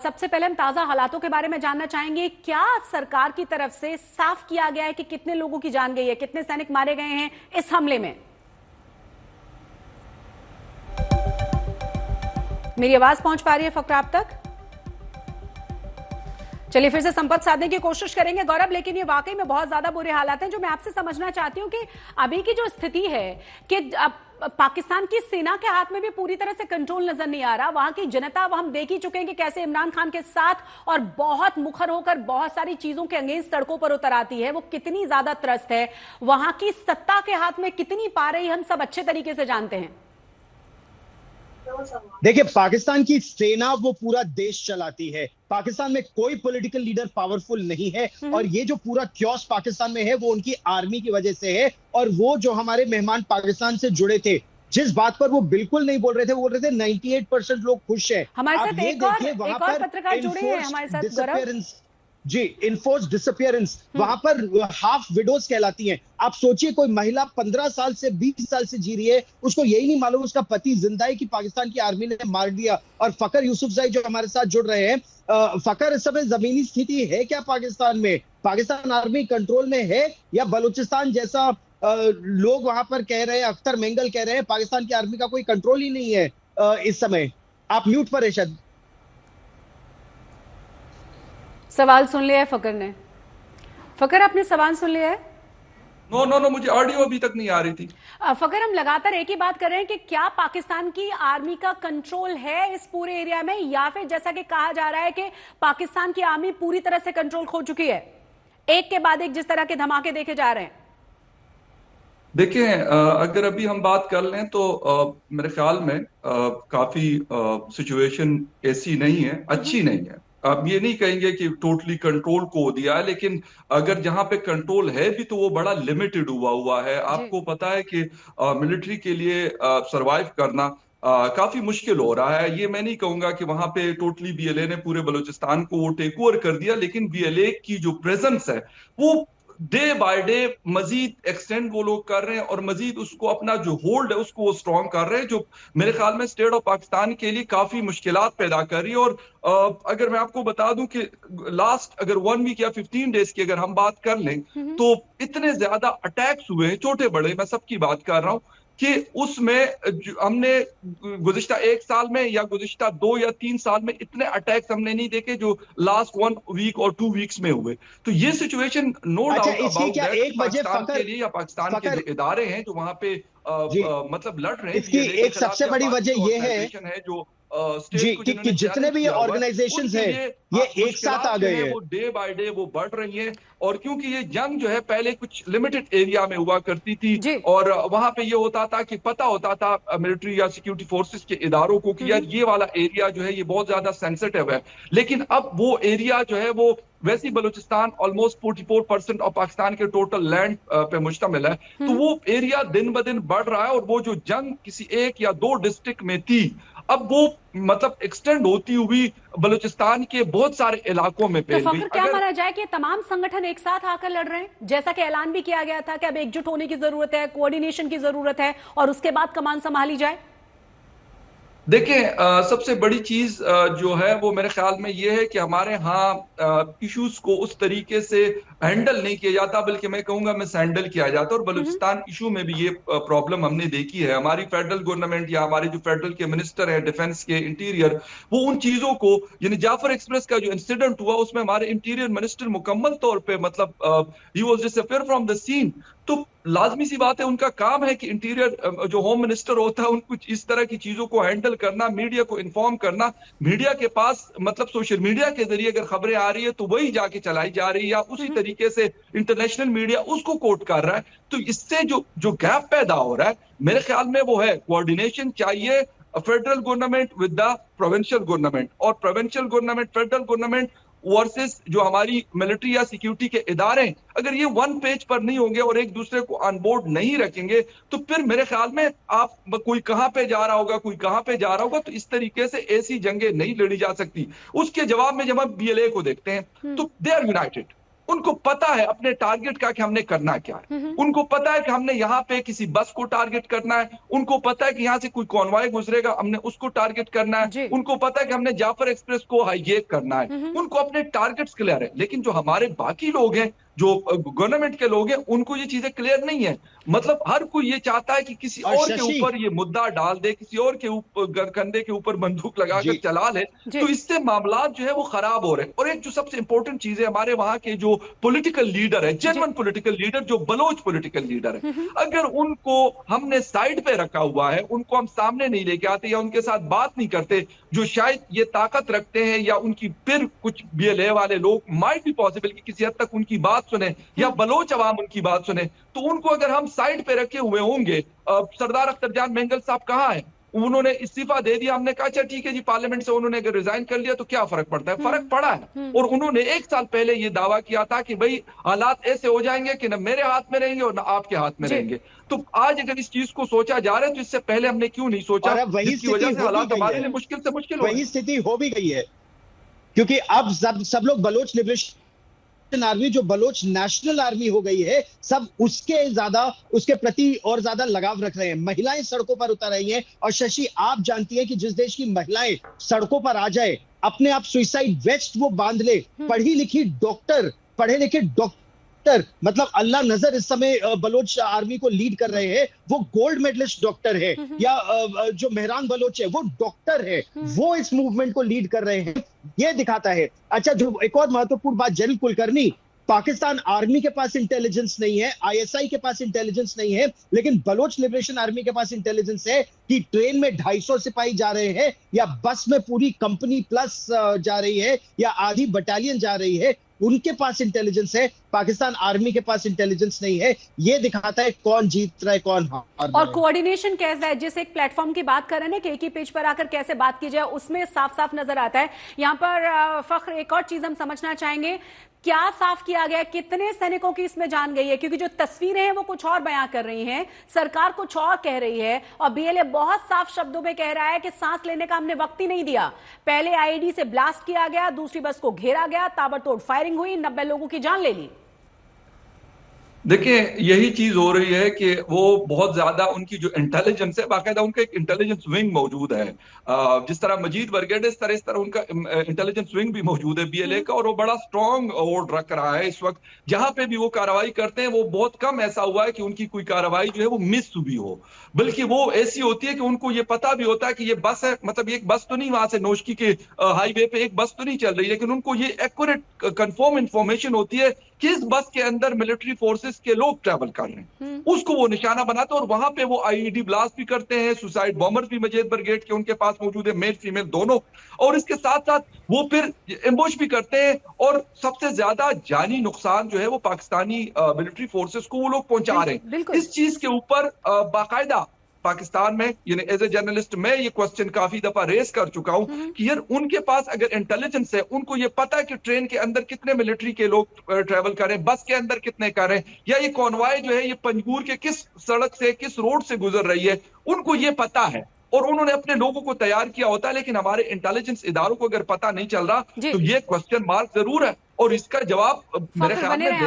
सबसे पहले हम ताजा हालातों के बारे में जानना चाहेंगे। क्या सरकार की तरफ से साफ किया गया है कि कितने लोगों की जान गई है, कितने सैनिक मारे गए हैं इस हमले में? मेरी आवाज पहुंच पा रही है फकर आप तक? चलिए फिर से संपर्क साधने की कोशिश करेंगे गौरव, लेकिन ये वाकई में बहुत ज्यादा बुरे हालात हैं। जो मैं आपसे समझना चाहती हूँ कि अभी की जो स्थिति है कि अब पाकिस्तान की सेना के हाथ में भी पूरी तरह से कंट्रोल नजर नहीं आ रहा। वहां की जनता, वह हम देख ही चुके हैं कि कैसे इमरान खान के साथ और बहुत मुखर होकर बहुत सारी चीजों के अगेंस्ट सड़कों पर उतर आती है। वो कितनी ज्यादा त्रस्त है, वहां की सत्ता के हाथ में कितनी पा रही, हम सब अच्छे तरीके से जानते हैं। देखिए, पाकिस्तान की सेना वो पूरा देश चलाती है। पाकिस्तान में कोई पॉलिटिकल लीडर पावरफुल नहीं है और ये जो पूरा क्योस पाकिस्तान में है वो उनकी आर्मी की वजह से है। और वो जो हमारे मेहमान पाकिस्तान से जुड़े थे, जिस बात पर वो बिल्कुल नहीं बोल रहे थे, वो बोल रहे थे 98% लोग खुश हैं। हमारे साथ एक और पत्रकार जुड़े हैं हमारे साथ गौरव जी, इनफोर्स डिसअपियरेंस, वहां पर हाफ विडोज कहलाती हैं। आप सोचिए, कोई महिला 15 साल से 20 साल से जी रही है, उसको यही नहीं मालूम उसका पति जिंदा है कि पाकिस्तान की आर्मी ने मार दिया। और फकर यूसुफजई जो हमारे साथ जुड़ रहे हैं, फकर, इस समय जमीनी स्थिति है क्या पाकिस्तान में? पाकिस्तान आर्मी कंट्रोल में है या बलूचिस्तान जैसा लोग वहां पर कह रहे हैं, अख्तर मेंगल कह रहे हैं पाकिस्तान की आर्मी का कोई कंट्रोल ही नहीं है इस समय? आप म्यूट पर है शायद। सवाल सुन लिया है फकर ने? फकर, आपने सवाल सुन लिया है? नो, मुझे ऑडियो अभी तक नहीं आ रही थी। फकर, हम लगातार एक ही बात कर रहे हैं कि क्या पाकिस्तान की आर्मी का कंट्रोल है इस पूरे एरिया में, या फिर जैसा कि कहा जा रहा है कि पाकिस्तान की आर्मी पूरी तरह से कंट्रोल खो चुकी है, एक के बाद एक जिस तरह के धमाके देखे जा रहे हैं? देखिए, अगर अभी हम बात कर लें तो मेरे ख्याल में काफी सिचुएशन ऐसी नहीं है, अच्छी नहीं है। अब ये नहीं कहेंगे कि टोटली कंट्रोल को दिया है, लेकिन अगर जहां पे कंट्रोल है भी तो वो बड़ा लिमिटेड हुआ है। आपको पता है कि मिलिट्री के लिए सरवाइव करना काफी मुश्किल हो रहा है। ये मैं नहीं कहूंगा कि वहां पे टोटली बीएलए ने पूरे बलूचिस्तान को वो टेक ओवर कर दिया, लेकिन बीएलए की जो प्रेजेंस है वो डे बाय डे मजीद एक्सटेंड वो लोग कर रहे हैं और मजीद उसको अपना जो होल्ड है उसको वो स्ट्रॉन्ग कर रहे हैं, जो मेरे ख्याल में स्टेट ऑफ पाकिस्तान के लिए काफी मुश्किलात पैदा कर रही है। और अगर मैं आपको बता दूं कि लास्ट अगर 1 वीक या 15 डेज की अगर हम बात कर लें तो इतने ज्यादा अटैक्स हुए हैं, छोटे बड़े, मैं सबकी बात कर रहा हूं, कि उसमें हमने गुज़िश्ता 1 साल में या गुज़िश्ता 2 या 3 साल में इतने अटैक्स हमने नहीं देखे जो लास्ट 1 वीक और 2 वीक्स में हुए। तो ये situation no doubt about that Pakistan के लिए या पाकिस्तान के जो इदारे हैं जो वहां पे मतलब लड़ रहे हैं, इसकी एक सबसे बड़ी वजह ये है जो जी कि जितने भी ऑर्गेनाइजेशंस हैं ये एक साथ आ गए हैं, वो डे बाय डे वो बढ़ रही हैं। और क्योंकि ये जंग जो है पहले कुछ लिमिटेड एरिया में हुआ करती थी और वहां पे ये होता था कि पता होता था मिलिट्री या सिक्योरिटी फोर्सेस के इदारों को कि यार ये वाला एरिया जो है ये बहुत ज्यादा सेंसिटिव है। लेकिन अब वो एरिया जो है वो वैसे ही बलूचिस्तान ऑलमोस्ट 44% ऑफ पाकिस्तान के टोटल लैंड पे मुश्तमिल है, तो वो एरिया दिन ब दिन बढ़ रहा है। और वो जो जंग किसी 1 या 2 डिस्ट्रिक्ट में थी, अब वो मतलब एक्सटेंड होती हुई बलूचिस्तान के बहुत सारे इलाकों में फैल गई। तो क्या माना जाए कि तमाम संगठन एक साथ आकर लड़ रहे हैं, जैसा कि ऐलान भी किया गया था कि अब एकजुट होने की जरूरत है, कोऑर्डिनेशन की जरूरत है और उसके बाद कमान संभाली जाए? देखिए, सबसे बड़ी चीज जो है वो मेरे ख्याल में ये है कि हमारे यहाँ इश्यूज को उस तरीके से हैंडल नहीं किया जाता, बल्कि मैं कहूंगा मिस हैंडल किया जाता। और बलूचिस्तान इशू में भी ये प्रॉब्लम हमने देखी है। हमारी फेडरल गवर्नमेंट या हमारे जो फेडरल के मिनिस्टर हैं डिफेंस के, इंटीरियर, वो उन चीजों को, यानी जाफर एक्सप्रेस का जो इंसिडेंट हुआ उसमें हमारे इंटीरियर मिनिस्टर मुकम्मल तौर पर मतलब he was disappear from the scene. तो लाजमी सी बात है, उनका काम है कि इंटीरियर जो होम मिनिस्टर होता है उनको इस तरह की चीजों को हैंडल करना, मीडिया को इन्फॉर्म करना। मीडिया के पास मतलब सोशल मीडिया के जरिए अगर खबरें आ रही है तो वही जाके चलाई जा रही है या उसी तरीके से इंटरनेशनल मीडिया उसको कोट कर रहा है। तो इससे जो गैप पैदा हो रहा है, मेरे ख्याल में वो है कोऑर्डिनेशन चाहिए federal government with the provincial government, और provincial government federal government versus जो हमारी मिलिट्री या सिक्योरिटी के इदारे, अगर ये 1 पेज पर नहीं होंगे और एक दूसरे को ऑन बोर्ड नहीं रखेंगे तो फिर मेरे ख्याल में आप कोई कहां पे जा रहा होगा, कोई कहां पे जा रहा होगा। तो इस तरीके से ऐसी जंगें नहीं लड़ी जा सकती। उसके जवाब में जब हम बीएलए को देखते हैं तो दे आर यूनाइटेड, उनको पता है अपने टारगेट का कि हमने करना क्या है। उनको पता है कि हमने यहाँ पे किसी बस को टारगेट करना है, उनको पता है कि यहाँ से कोई कॉन्वॉय गुजरेगा, हमने उसको टारगेट करना है, उनको पता है कि हमने जाफर एक्सप्रेस को हाईजैक करना है। उनको अपने टारगेट्स क्लियर है। लेकिन जो हमारे बाकी लोग हैं, जो गवर्नमेंट के लोग हैं, उनको ये चीजें क्लियर नहीं है। मतलब हर कोई ये चाहता है कि किसी और के ऊपर ये मुद्दा डाल दे, किसी और के ऊपर कंधे के ऊपर बंदूक लगाकर चला ले, तो इससे मामला जो है वो खराब हो रहे हैं। और एक जो सबसे इंपॉर्टेंट चीज है, हमारे वहां के जो पॉलिटिकल लीडर है, जेन्युइन पॉलिटिकल लीडर, जो बलोच पॉलिटिकल लीडर है, अगर उनको हमने साइड पे रखा हुआ है, उनको हम सामने नहीं लेके आते या उनके साथ बात नहीं करते, जो शायद ये ताकत रखते हैं या उनकी फिर कुछ BLA वाले लोग माइट भी पॉसिबल कि किसी हद तक उनकी बात सुने या बलोच अवाम उनकी बात सुने, तो उनको अगर हम साइड पे रखे हुए होंगे। सरदार अख्तर जान मेंगल साहब कहाँ हैं? उन्होंने इस्तीफा दे दिया, हमने कहा अच्छा ठीक है जी, पार्लियामेंट से उन्होंने अगर रिजाइन कर लिया तो क्या फर्क पड़ता है? फर्क पड़ा है। और उन्होंने 1 साल पहले ये दावा किया था कि भाई हालात ऐसे हो जाएंगे कि न मेरे हाथ में रहेंगे और न आपके हाथ में रहेंगे। तो आज अगर इस चीज को सोचा जा रहा है तो इससे पहले हमने क्यों नहीं सोचा, जिसकी वजह से हालात हमारे लिए मुश्किल से मुश्किल हो, वही स्थिति हो भी गई है। क्योंकि अब सब लोग बलोच लिबरेशन आर्मी, जो बलोच नेशनल आर्मी हो गई है, सब उसके प्रति और ज्यादा लगाव रख रहे हैं। महिलाएं सड़कों पर उतर रही हैं। और शशि, आप जानती हैं कि जिस देश की महिलाएं सड़कों पर आ जाए, अपने आप सुइसाइड वेस्ट वो बांध ले, पढ़े लिखे डॉक्टर, मतलब अल्लाह नजर इस समय बलोच आर्मी को लीड कर रहे हैं, वो गोल्ड मेडलिस्ट डॉक्टर है, या जो मेहरान बलोच है वो डॉक्टर है, वो इस मूवमेंट को लीड कर रहे हैं। ये दिखाता है। अच्छा, जो एक और महत्वपूर्ण बात, जलील कुलकर्णी, पाकिस्तान आर्मी के पास इंटेलिजेंस नहीं है, ISI के पास इंटेलिजेंस नहीं है, लेकिन बलोच लिबरेशन आर्मी के पास इंटेलिजेंस है कि ट्रेन में 250 सिपाही जा रहे हैं, या बस में पूरी कंपनी प्लस जा रही है, या आधी बटालियन जा रही है। उनके पास इंटेलिजेंस है, पाकिस्तान आर्मी के पास इंटेलिजेंस नहीं है। ये दिखाता है कौन जीत रहा है, कौन हार रहा है। और कोऑर्डिनेशन कैसा है, जिस एक प्लेटफॉर्म की बात कर रहे हैं ना कि एक ही पेज पर आकर कैसे बात की जाए, उसमें साफ साफ नजर आता है। यहाँ पर फख्र, एक और चीज हम समझना चाहेंगे, क्या साफ किया गया, कितने सैनिकों की इसमें जान गई है? क्योंकि जो तस्वीरें हैं वो कुछ और बयां कर रही हैं, सरकार कुछ और कह रही है, और BLA बहुत साफ शब्दों में कह रहा है कि सांस लेने का हमने वक्त ही नहीं दिया। पहले IED से ब्लास्ट किया गया, दूसरी बस को घेरा गया, ताबड़तोड़ फायरिंग हुई, 90 लोगों की जान ले ली। देखिए, यही चीज हो रही है कि वो बहुत ज्यादा उनकी जो इंटेलिजेंस है, बाकायदा उनका एक इंटेलिजेंस विंग मौजूद है। जिस तरह मजीद ब्रिगेड, इस तरह उनका इंटेलिजेंस विंग भी मौजूद है BLA का, और वो बड़ा स्ट्रॉन्ग होल्ड रख रहा है इस वक्त। जहां पे भी वो कार्रवाई करते हैं, वो बहुत कम ऐसा हुआ है कि उनकी कोई कार्रवाई जो है वो मिस भी हो, बल्कि वो ऐसी होती है कि उनको ये पता भी होता है कि ये बस है, मतलब एक बस तो नहीं, वहां से नोशकी के हाईवे पे एक बस तो नहीं चल रही, लेकिन उनको ये एक्यूरेट कंफर्म इंफॉर्मेशन होती है कि इस बस के अंदर मिलिट्री फोर्सेस के लोग ट्रैवल कर रहे हैं। उसको वो निशाना बनाते हैं, और वहां पे वो IED ब्लास्ट भी करते हैं, सुसाइड बॉम्बर्स भी मजीद ब्रिगेड के उनके पास मौजूद है, मेल फीमेल दोनों। और इसके साथ साथ वो फिर एम्बुश भी करते हैं, और सबसे ज्यादा जानी नुकसान जो है वो पाकिस्तानी मिलिट्री फोर्सेस को वो लोग पहुंचा रहे हैं। इस चीज के ऊपर बाकायदा पाकिस्तान में, यानी एज ए जर्नलिस्ट मैं ये क्वेश्चन काफी दफा रेस कर चुका हूं कि यार उनके पास अगर इंटेलिजेंस है, उनको ये पता है कि ट्रेन के अंदर कितने मिलिट्री के लोग ट्रेवल कर रहे हैं, बस के अंदर कितने कर रहे हैं, या ये कॉन्वॉय जो है ये पंजगूर के किस सड़क से, किस रोड से गुजर रही है, उनको ये पता है, और उन्होंने अपने लोगों को तैयार किया होता है। लेकिन हमारे इंटेलिजेंस इदारों को अगर पता नहीं चल रहा, तो ये क्वेश्चन मार्क जरूर है, और इसका जवाब मेरे ख्याल में